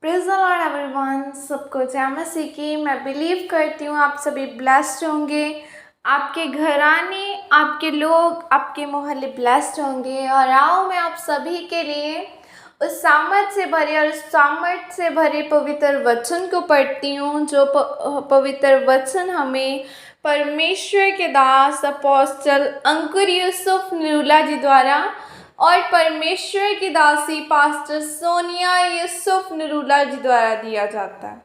Praise the Lord everyone, सबको जय मसीह की। मैं बिलीव करती हूँ आप सभी ब्लेस्ड होंगे, आपके घराने, आपके लोग, आपके मोहल्ले ब्लेस्ड होंगे। और आओ मैं आप सभी के लिए उस सामर्थ से भरे और उस सामर्थ से भरे पवित्र वचन को पढ़ती हूँ, जो पवित्र वचन हमें परमेश्वर के दास अपोस्टल अंकुर यूसुफ निरूला जी द्वारा और परमेश्वर की दासी पास्टर सोनिया यूसुफ निरूला जी द्वारा दिया जाता है।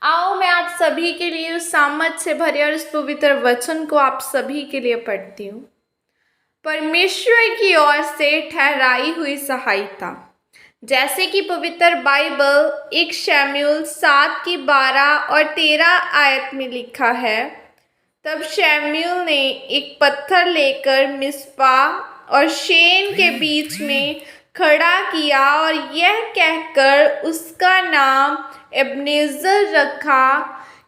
आओ मैं आप सभी के लिए उस सामर्थ से भरे और उस पवित्र वचन को आप सभी के लिए पढ़ती हूँ। परमेश्वर की ओर से ठहराई हुई सहायता, जैसे कि पवित्र बाइबल 1 शमूएल 7 की 12 और 13 आयत में लिखा है। तब शमूएल ने एक पत्थर लेकर मिस्पा और शेन के बीच में खड़ा किया और यह कहकर उसका नाम एबनेजर रखा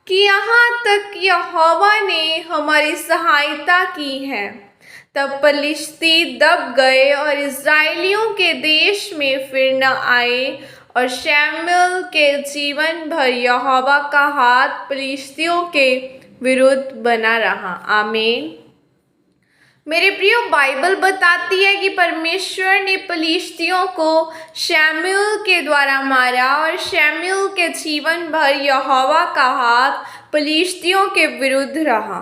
कि यहाँ तक यहोवा ने हमारी सहायता की है। तब पलिश्ती दब गए और इस्राएलियों के देश में फिर न आए, और शमूएल के जीवन भर यहोवा का हाथ पलिश्तियों के विरुद्ध बना रहा। आमीन। मेरे प्रियो, बाइबल बताती है कि परमेश्वर ने पलिश्तियों को शमूएल के द्वारा मारा और शमूएल के जीवन भर यहोवा का हाथ पलिश्तियों के विरुद्ध रहा।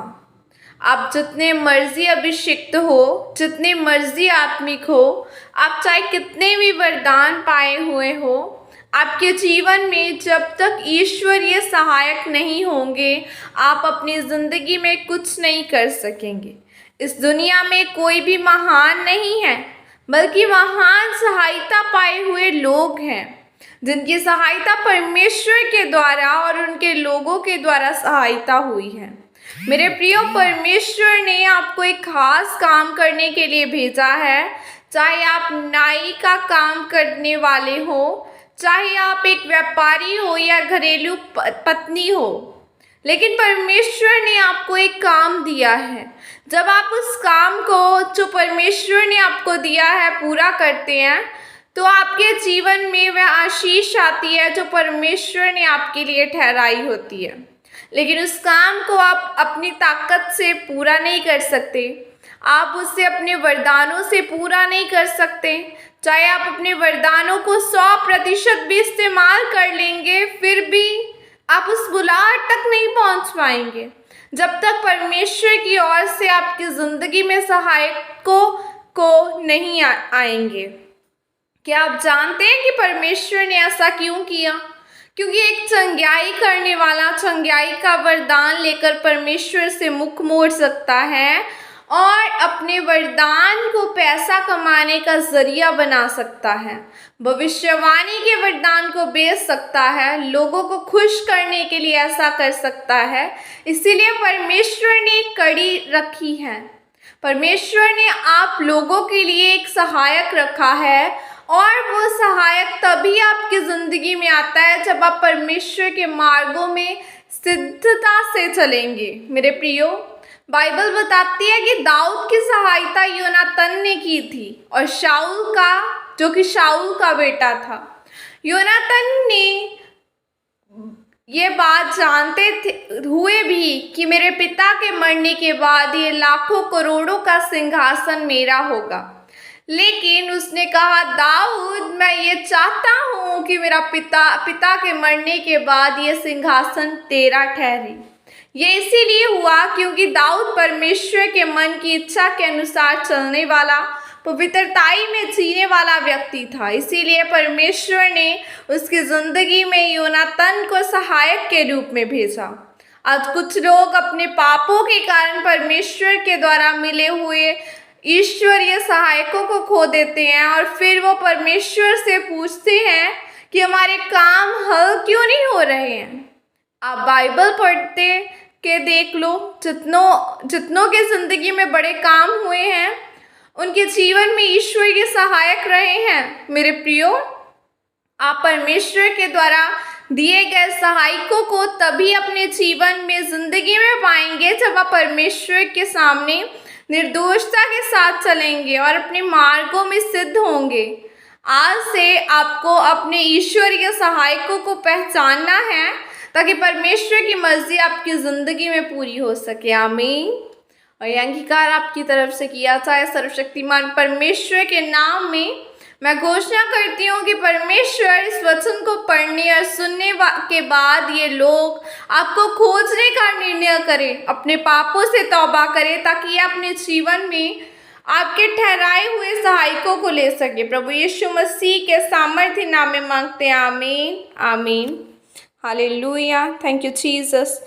आप जितने मर्जी अभिषिक्त हो, जितने मर्जी आत्मिक हो, आप चाहे कितने भी वरदान पाए हुए हो, आपके जीवन में जब तक ईश्वरीय सहायक नहीं होंगे, आप अपनी ज़िंदगी में कुछ नहीं कर सकेंगे। इस दुनिया में कोई भी महान नहीं है, बल्कि महान सहायता पाए हुए लोग हैं, जिनकी सहायता परमेश्वर के द्वारा और उनके लोगों के द्वारा सहायता हुई है। मेरे प्रियो, परमेश्वर ने आपको एक खास काम करने के लिए भेजा है। चाहे आप नाई का काम करने वाले हो, चाहे आप एक व्यापारी हो या घरेलू पत्नी हो, लेकिन परमेश्वर ने आपको एक काम दिया है। जब आप उस काम को जो परमेश्वर ने आपको दिया है पूरा करते हैं, तो आपके जीवन में वह आशीष आती है जो परमेश्वर ने आपके लिए ठहराई होती है। लेकिन उस काम को आप अपनी ताकत से पूरा नहीं कर सकते, आप उसे अपने वरदानों से पूरा नहीं कर सकते। चाहे आप अपने वरदानों को 100% भी इस्तेमाल कर लेंगे, फिर भी आप उस बुलाहट तक नहीं पहुंच पाएंगे जब तक परमेश्वर की ओर से आपकी ज़िंदगी में सहायकों को नहीं आएंगे। क्या आप जानते हैं कि परमेश्वर ने ऐसा क्यों किया? क्योंकि एक चंगाई करने वाला चंगाई का वरदान लेकर परमेश्वर से मुख मोड़ सकता है और अपने वरदान को पैसा कमाने का जरिया बना सकता है, भविष्यवाणी के वरदान को बेच सकता है, लोगों को खुश करने के लिए ऐसा कर सकता है। इसीलिए परमेश्वर ने एक कड़ी रखी है। परमेश्वर ने आप लोगों के लिए एक सहायक रखा है, और वो सहायक तभी आपकी ज़िंदगी में आता है जब आप परमेश्वर के मार्गों में सिद्धता से चलेंगे। मेरे प्रियो, बाइबल बताती है कि दाऊद की सहायता योनातन ने की थी, और शाऊल का, जो कि शाऊल का बेटा था, योनातन ने ये बात जानते हुए भी कि मेरे पिता के मरने के बाद ये लाखों करोड़ों का सिंहासन मेरा होगा, लेकिन उसने कहा, दाऊद, मैं ये चाहता हूँ कि मेरा पिता के मरने के बाद ये सिंहासन तेरा ठहरे। ये इसीलिए हुआ क्योंकि दाऊद परमेश्वर के मन की इच्छा के अनुसार चलने वाला, पवित्रताई में जीने वाला व्यक्ति था। इसीलिए परमेश्वर ने उसकी ज़िंदगी में योनातन को सहायक के रूप में भेजा। आज कुछ लोग अपने पापों के कारण परमेश्वर के द्वारा मिले हुए ईश्वरीय सहायकों को खो देते हैं, और फिर वो परमेश्वर से पूछते हैं कि हमारे काम हल क्यों नहीं हो रहे हैं। आप बाइबल पढ़ते के देख लो, जितनों के ज़िंदगी में बड़े काम हुए हैं, उनके जीवन में ईश्वर के सहायक रहे हैं। मेरे प्रियो, आप परमेश्वर के द्वारा दिए गए सहायकों को तभी अपने जीवन में ज़िंदगी में पाएंगे जब आप परमेश्वर के सामने निर्दोषता के साथ चलेंगे और अपने मार्गों में सिद्ध होंगे। आज से आपको अपने ईश्वरीय सहायकों को पहचानना है ताकि परमेश्वर की मर्जी आपकी ज़िंदगी में पूरी हो सके। आमीन। और यह अंगीकार आपकी तरफ से किया जाए। सर्वशक्तिमान परमेश्वर के नाम में मैं घोषणा करती हूँ कि परमेश्वर इस वचन को पढ़ने और सुनने के बाद ये लोग आपको खोजने का निर्णय करें, अपने पापों से तौबा करें, ताकि ये अपने जीवन में आपके ठहराए हुए सहायकों को ले सके। प्रभु यीशु मसीह के सामर्थ्य नाम में मांगते हैं। आमीन आमीन। हालेलुया। Thank you Jesus.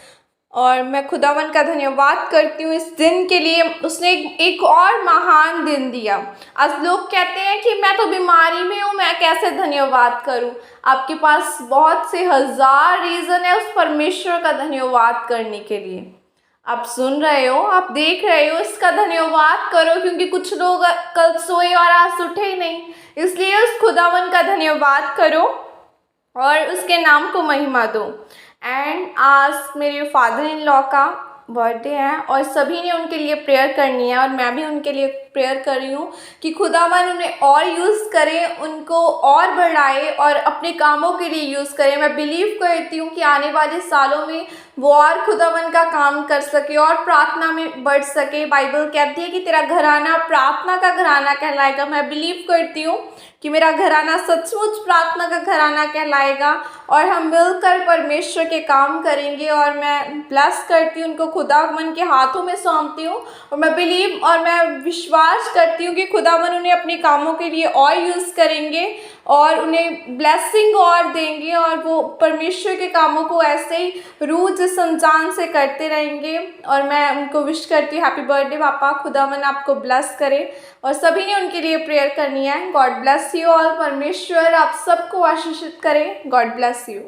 और मैं खुदावन का धन्यवाद करती हूँ इस दिन के लिए। उसने एक और महान दिन दिया। आज लोग कहते हैं कि मैं तो बीमारी में हूँ, मैं कैसे धन्यवाद करूँ। आपके पास बहुत से हज़ार रीज़न है उस परमेश्वर का धन्यवाद करने के लिए। आप सुन रहे हो, आप देख रहे हो, इसका धन्यवाद करो, क्योंकि कुछ लोग कल सोए और आज उठे ही नहीं। इसलिए उस खुदावन का धन्यवाद करो और उसके नाम को महिमा दो। एंड आज मेरे फादर इन लॉ का बर्थडे है और सभी ने उनके लिए प्रेयर करनी है और मैं भी उनके लिए प्रेयर कर रही हूँ कि खुदावन उन्हें और यूज़ करे, उनको और बढ़ाए और अपने कामों के लिए यूज़ करे। मैं बिलीव करती हूँ कि आने वाले सालों में वो और खुदावन का काम कर सके और प्रार्थना में बढ़ सके। बाइबल कहती है कि तेरा घराना प्रार्थना का घराना कहलाएगा। मैं बिलीव करती हूँ कि मेरा घराना सचमुच प्रार्थना का घराना कहलाएगा और हम मिलकर परमेश्वर के काम करेंगे। और मैं ब्लेस करती हूँ, उनको खुदावन के हाथों में सौंपती हूँ और मैं बिलीव और मैं विश्वास करती हूँ कि खुदावन उन्हें अपने कामों के लिए और यूज़ करेंगे और उन्हें ब्लेसिंग और देंगे और वो परमेश्वर के कामों को ऐसे ही रूह जिस्म जान से करते रहेंगे। और मैं उनको विश करती हूँ हैप्पी बर्थडे पापा। खुदावन आपको ब्लेस करे और सभी ने उनके लिए प्रेयर करनी है। God bless you all. परमेश्वर आप सबको आशीषित करे। God bless you.